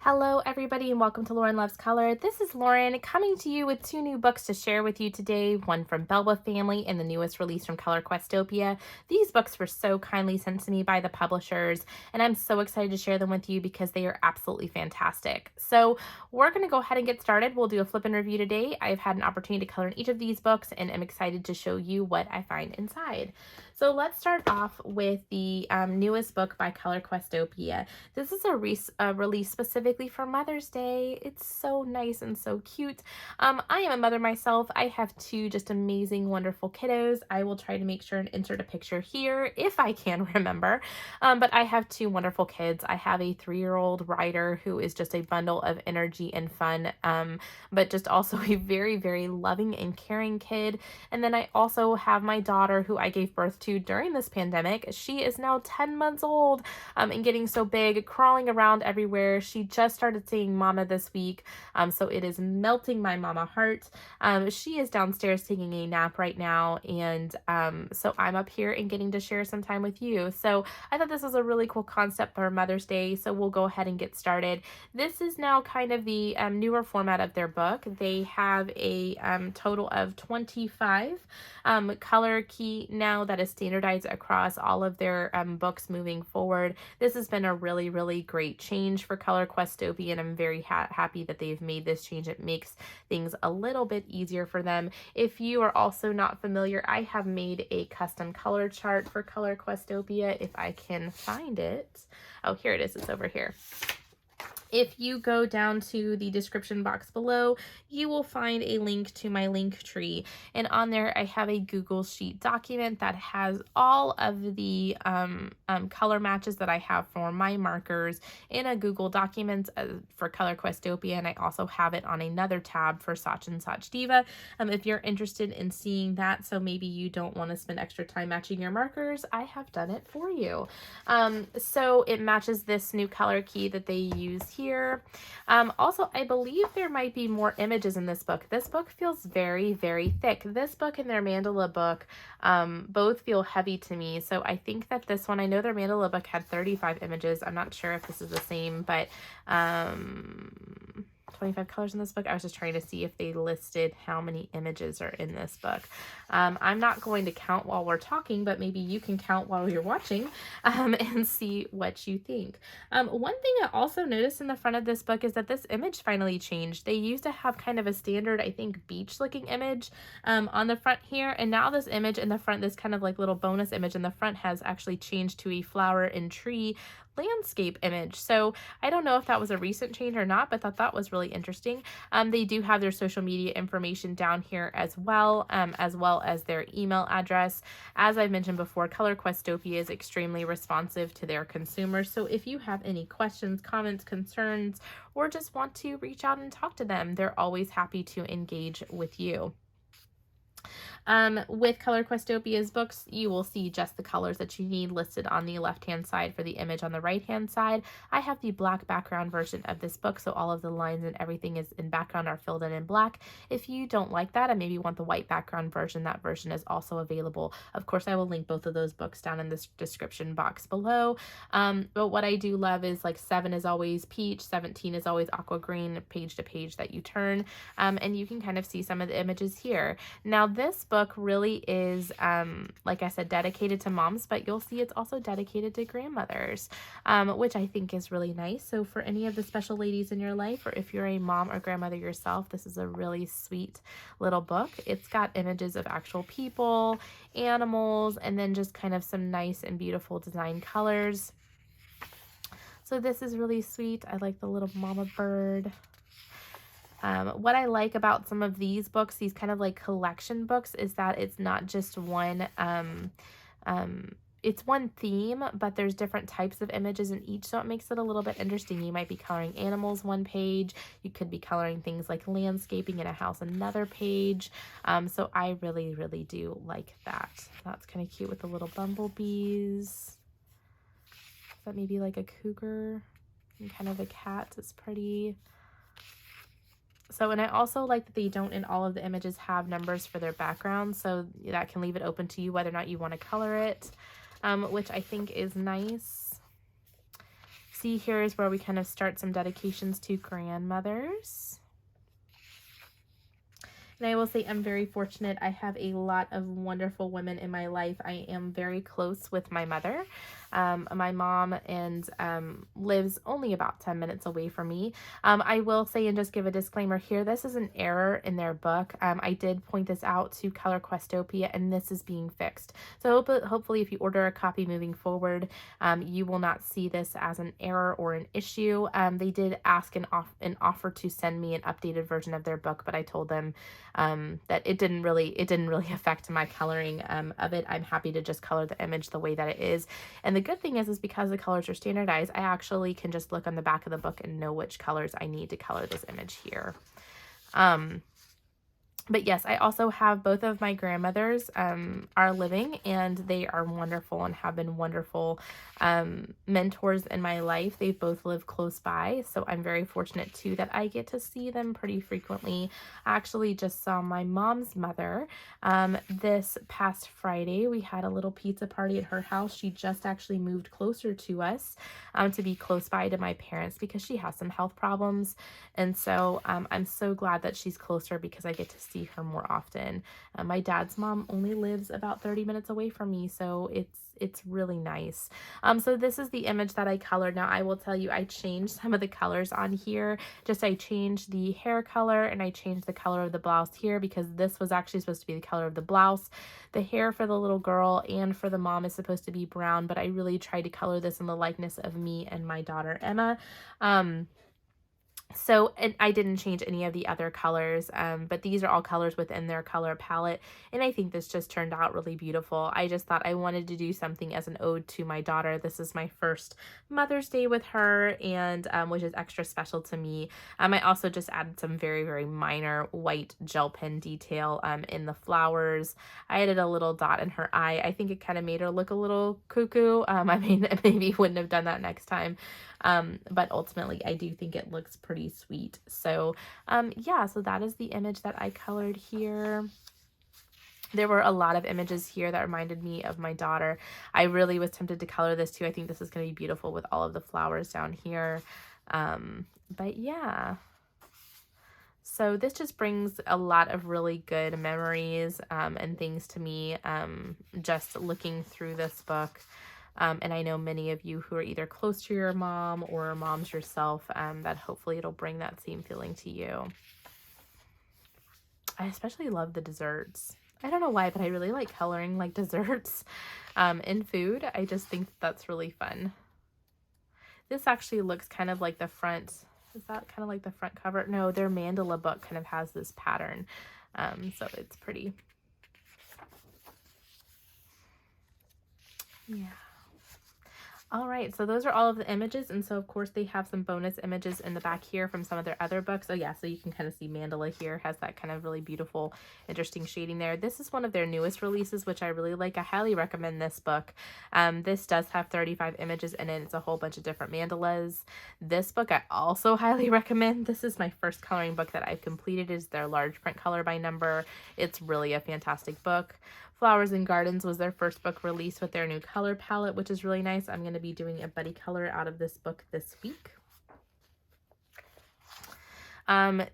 Hello, everybody, and welcome to Lauren Loves Color. This is Lauren coming to you with two new books to share with you today, one from Belba family and the newest release from Questopia. These books were so kindly sent to me by the publishers, and I'm so excited to share them with you because they are absolutely fantastic. So we're going to go ahead and get started. We'll do a flip and review today. I've had an opportunity to color in each of these books, and I'm excited to show you what I find inside. So let's start off with the newest book by Questopia. This is a release specifically for Mother's Day. It's so nice and so cute. I am a mother myself. I have two just amazing, wonderful kiddos. I will try to make sure and insert a picture here if I can remember. But I have two wonderful kids. I have a 3-year-old Ryder who is just a bundle of energy and fun, but just also a very, very loving and caring kid. And then I also have my daughter who I gave birth to during this pandemic. She is now 10 months old and getting so big, crawling around everywhere. She just started saying mama this week, so it is melting my mama heart. She is downstairs taking a nap right now, and so I'm up here and getting to share some time with you. So I thought this was a really cool concept for Mother's Day, so we'll go ahead and get started. This is now kind of the newer format of their book. They have a total of 25 color key now that is standardized across all of their books moving forward. This has been a really, really great change for Questopia, and I'm very happy that they've made this change. It makes things a little bit easier for them. If you are also not familiar, I have made a custom color chart for Questopia if I can find it. Oh, here it is. It's over here. If you go down to the description box below, you will find a link to my link tree. And on there, I have a Google Sheet document that has all of the color matches that I have for my markers in a Google Documents for Questopia. And I also have it on another tab for Sach and Sach Diva if you're interested in seeing that. So maybe you don't want to spend extra time matching your markers, I have done it for you. So it matches this new color key that they use here. Also, I believe there might be more images in this book. This book feels very, very thick. This book and their mandala book both feel heavy to me. So I think that this one, I know their mandala book had 35 images. I'm not sure if this is the same, but 25 colors in this book. I was just trying to see if they listed how many images are in this book. I'm not going to count while we're talking, but maybe you can count while you're watching and see what you think. One thing I also noticed in the front of this book is that this image finally changed. They used to have kind of a standard, I think, beach looking image on the front here, and now this image in the front, this kind of like little bonus image in the front, has actually changed to a flower and tree landscape image. So I don't know if that was a recent change or not, but thought that was really interesting. They do have their social media information down here as well as their email address. As I've mentioned before, Questopia is extremely responsive to their consumers. So if you have any questions, comments, concerns, or just want to reach out and talk to them, they're always happy to engage with you. With Questopia's books, you will see just the colors that you need listed on the left-hand side for the image on the right-hand side. I have the black background version of this book, so all of the lines and everything is in background are filled in black. If you don't like that and maybe want the white background version, that version is also available. Of course, I will link both of those books down in this description box below. But what I do love is like 7 is always peach, 17 is always aqua green, page to page that you turn, and you can kind of see some of the images here. Now, this book really is, like I said, dedicated to moms, but you'll see it's also dedicated to grandmothers, which I think is really nice. So for any of the special ladies in your life, or if you're a mom or grandmother yourself, this is a really sweet little book. It's got images of actual people, animals, and then just kind of some nice and beautiful design colors. So this is really sweet. I like the little mama bird. What I like about some of these books, these kind of like collection books, is that it's not just one, it's one theme, but there's different types of images in each, so it makes it a little bit interesting. You might be coloring animals one page, you could be coloring things like landscaping in a house another page, so I really, really do like that. That's kind of cute with the little bumblebees. That maybe like a cougar and kind of a cat is pretty. So, and I also like that they don't in all of the images have numbers for their background, so that can leave it open to you whether or not you want to color it, which I think is nice. see here is where we kind of start some dedications to grandmothers. And I will say I'm very fortunate. I have a lot of wonderful women in my life. I am very close with my mother. My mom lives only about 10 minutes away from me. I will say, and just give a disclaimer here, this is an error in their book. I did point this out to Color Questopia, and this is being fixed. So hopefully if you order a copy moving forward, you will not see this as an error or an issue. They did ask an offer to send me an updated version of their book, but I told them that it didn't really affect my coloring of it. I'm happy to just color the image the way that it is. And the good thing is because the colors are standardized, I actually can just look on the back of the book and know which colors I need to color this image here. But yes, I also have both of my grandmothers are living, and they are wonderful and have been wonderful mentors in my life. They both live close by, so I'm very fortunate too that I get to see them pretty frequently. I actually just saw my mom's mother this past Friday. We had a little pizza party at her house. She just actually moved closer to us to be close by to my parents because she has some health problems, and so I'm so glad that she's closer because I get to see her more often. My dad's mom only lives about 30 minutes away from me, so it's really nice. So this is the image that I colored. Now I will tell you, I changed some of the colors on here. I changed the hair color and I changed the color of the blouse here because this was actually supposed to be the color of the blouse. The hair for the little girl and for the mom is supposed to be brown, but I really tried to color this in the likeness of me and my daughter Emma. And I didn't change any of the other colors, but these are all colors within their color palette, and I think this just turned out really beautiful. I just thought I wanted to do something as an ode to my daughter. This is my first Mother's Day with her, and which is extra special to me. I also just added some very, very minor white gel pen detail in the flowers. I added a little dot in her eye. I think it kind of made her look a little cuckoo. I mean, maybe wouldn't have done that next time. But ultimately I do think it looks pretty sweet. So yeah, so that is the image that I colored here. There were a lot of images here that reminded me of my daughter. I really was tempted to color this too. I think this is going to be beautiful with all of the flowers down here. But yeah. So this just brings a lot of really good memories and things to me just looking through this book. And I know many of you who are either close to your mom or moms yourself, that hopefully it'll bring that same feeling to you. I especially love the desserts. I don't know why, but I really like coloring like desserts in food. I just think that's really fun. This actually looks kind of like the front. Is that kind of like the front cover? No, their mandala book kind of has this pattern. So it's pretty. Yeah. All right, so those are all of the images, and so of course they have some bonus images in the back here from some of their other books. Oh yeah, so you can kind of see mandala here has that kind of really beautiful, interesting shading there. This is one of their newest releases, which I really like. I highly recommend this book. This does have 35 images in it. It's a whole bunch of different mandalas. This book I also highly recommend. This is my first coloring book that I've completed. It's their large print color by number. It's really a fantastic book. Flowers and Gardens was their first book released with their new color palette, which is really nice. I'm going to be doing a buddy color out of this book this week.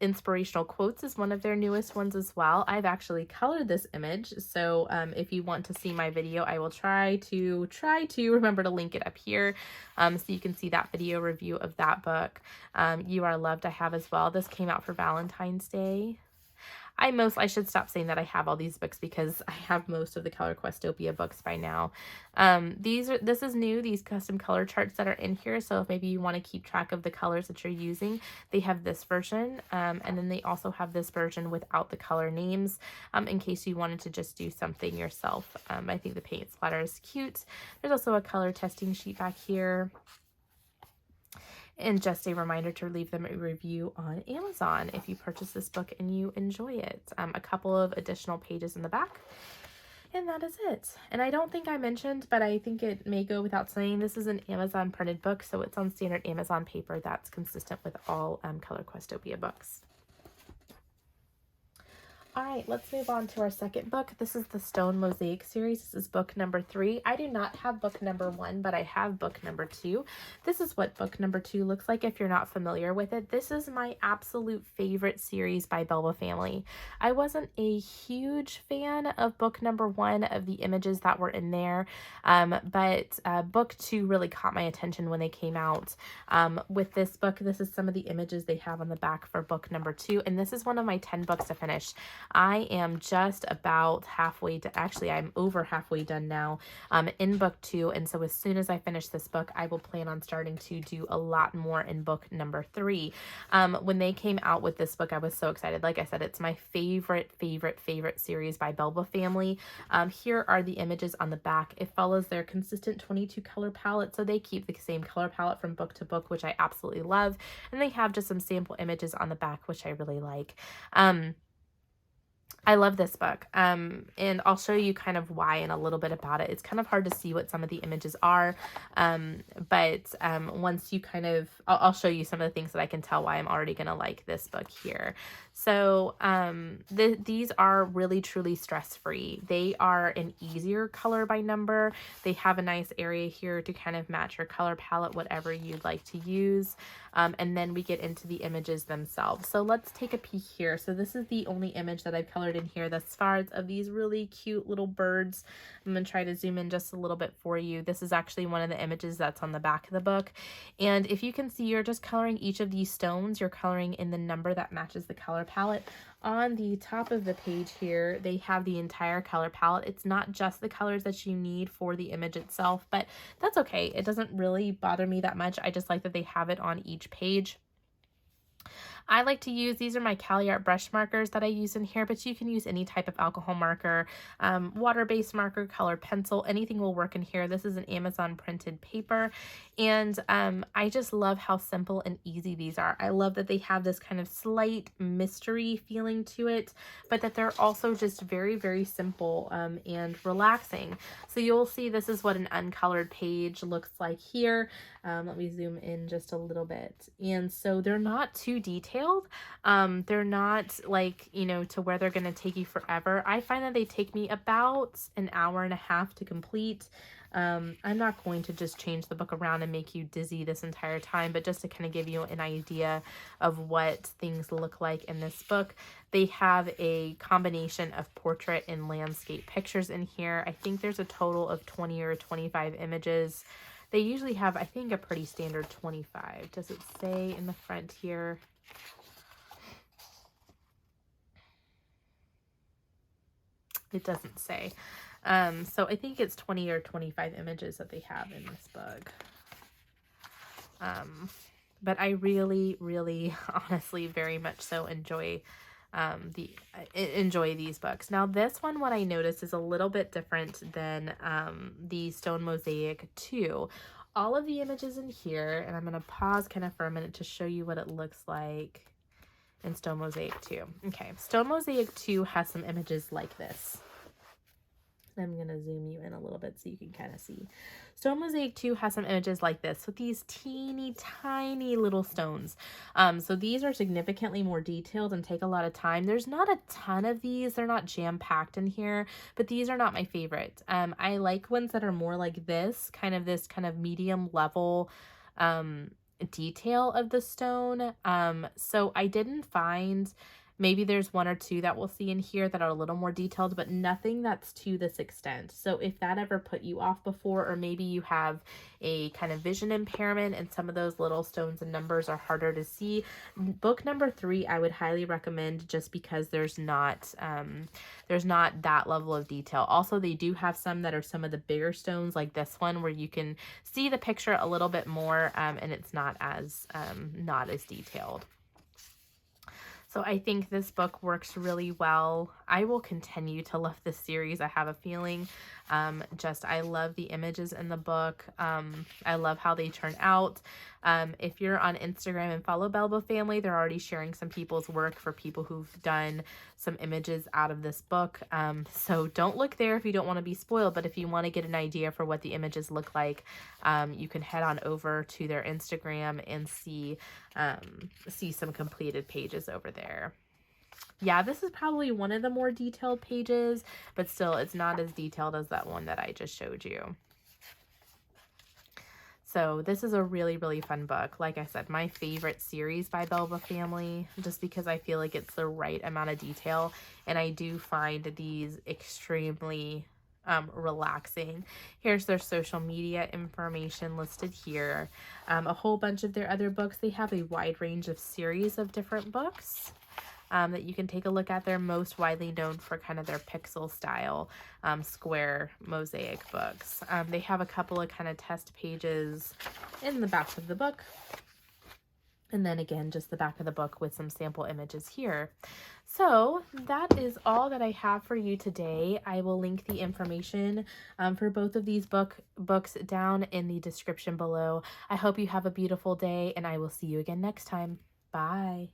Inspirational Quotes is one of their newest ones as well. I've actually colored this image, so if you want to see my video, I will try to remember to link it up here so you can see that video review of that book. You Are Loved I have as well. This came out for Valentine's Day. I should stop saying that I have all these books because I have most of the Color Questopia books by now. This is new, these custom color charts that are in here. So if maybe you want to keep track of the colors that you're using, they have this version. And then they also have this version without the color names in case you wanted to just do something yourself. I think the paint splatter is cute. There's also a color testing sheet back here. And just a reminder to leave them a review on Amazon if you purchase this book and you enjoy it. A couple of additional pages in the back. And that is it. And I don't think I mentioned, but I think it may go without saying, this is an Amazon printed book, so it's on standard Amazon paper that's consistent with all Color Questopia books. All right, let's move on to our second book. This is the Stone Mosaic series. This is book number 3. I do not have book number 1, but I have book number 2. This is what book number 2 looks like if you're not familiar with it. This is my absolute favorite series by Belba family. I wasn't a huge fan of book number 1 of the images that were in there, but book 2 really caught my attention when they came out. With this book, this is some of the images they have on the back for book number 2, and this is one of my 10 books to finish. I am just about halfway to, actually I'm over halfway done now in book 2, and so as soon as I finish this book, I will plan on starting to do a lot more in book number 3. When they came out with this book, I was so excited. Like I said, it's my favorite series by Belba family. Here are the images on the back. It follows their consistent 22 color palette, so they keep the same color palette from book to book, which I absolutely love, and they have just some sample images on the back, which I really like. I love this book, and I'll show you kind of why and a little bit about it. It's kind of hard to see what some of the images are, but once you kind of, I'll show you some of the things that I can tell why I'm already going to like this book here. So these are really truly stress-free. They are an easier color by number. They have a nice area here to kind of match your color palette, whatever you'd like to use. And then we get into the images themselves. So let's take a peek here. So this is the only image that I've colored in here thus far. It's of these really cute little birds. I'm going to try to zoom in just a little bit for you. This is actually one of the images that's on the back of the book. And if you can see, you're just coloring each of these stones. You're coloring in the number that matches the color palette. On the top of the page here, they have the entire color palette. It's not just the colors that you need for the image itself, but that's okay. It doesn't really bother me that much. I just like that they have it on each page. I like to use, these are my Cali Art brush markers that I use in here, but you can use any type of alcohol marker, water-based marker, colored pencil, anything will work in here. This is an Amazon printed paper, and I just love how simple and easy these are. I love that they have this kind of slight mystery feeling to it, but that they're also just very simple and relaxing. So you'll see this is what an uncolored page looks like here. Let me zoom in just a little bit. And so they're not too detailed. They're not like, you know, to where they're going to take you forever. I find that they take me about an hour and a half to complete. I'm not going to just change the book around and make you dizzy this entire time, but just to kind of give you an idea of what things look like in this book. They have a combination of portrait and landscape pictures in here. I think there's a total of 20 or 25 images. They usually have, I think, a pretty standard 25. Does it say in the front here? It doesn't say. So I think it's 20 or 25 images that they have in this book. But I really honestly very much so enjoy these books. Now this one, what I noticed is a little bit different than the Stone Mosaic 2. All of the images in here, and I'm going to pause kind of for a minute to show you what it looks like in Stone Mosaic 2. Okay, Stone Mosaic 2 has some images like this. I'm going to zoom you in a little bit so you can kind of see. Stone Mosaic 2 has some images like this with these teeny tiny little stones. So these are significantly more detailed and take a lot of time. There's not a ton of these. They're not jam-packed in here, but these are not my favorite. I like ones that are more like this kind of medium level detail of the stone. So I didn't find, maybe there's one or two that we'll see in here that are a little more detailed, but nothing that's to this extent. So if that ever put you off before, or maybe you have a kind of vision impairment and some of those little stones and numbers are harder to see, book number 3 I would highly recommend, just because there's not that level of detail. Also, they do have some that are some of the bigger stones like this one where you can see the picture a little bit more, and it's not as detailed. So I think this book works really well. I will continue to love this series. I have a feeling. I love the images in the book. I love how they turn out. If you're on Instagram and follow Belba family, they're already sharing some people's work for people who've done some images out of this book. So don't look there if you don't want to be spoiled, but if you want to get an idea for what the images look like, you can head on over to their Instagram and see some completed pages over there. Yeah, this is probably one of the more detailed pages, but still, it's not as detailed as that one that I just showed you. So this is a really, really fun book. Like I said, my favorite series by Belba family, just because I feel like it's the right amount of detail. And I do find these extremely relaxing. Here's their social media information listed here. A whole bunch of their other books. They have a wide range of series of different books. That you can take a look at. They're most widely known for kind of their pixel style square mosaic books. They have a couple of kind of test pages in the back of the book. And then again, just the back of the book with some sample images here. So that is all that I have for you today. I will link the information for both of these books down in the description below. I hope you have a beautiful day, and I will see you again next time. Bye.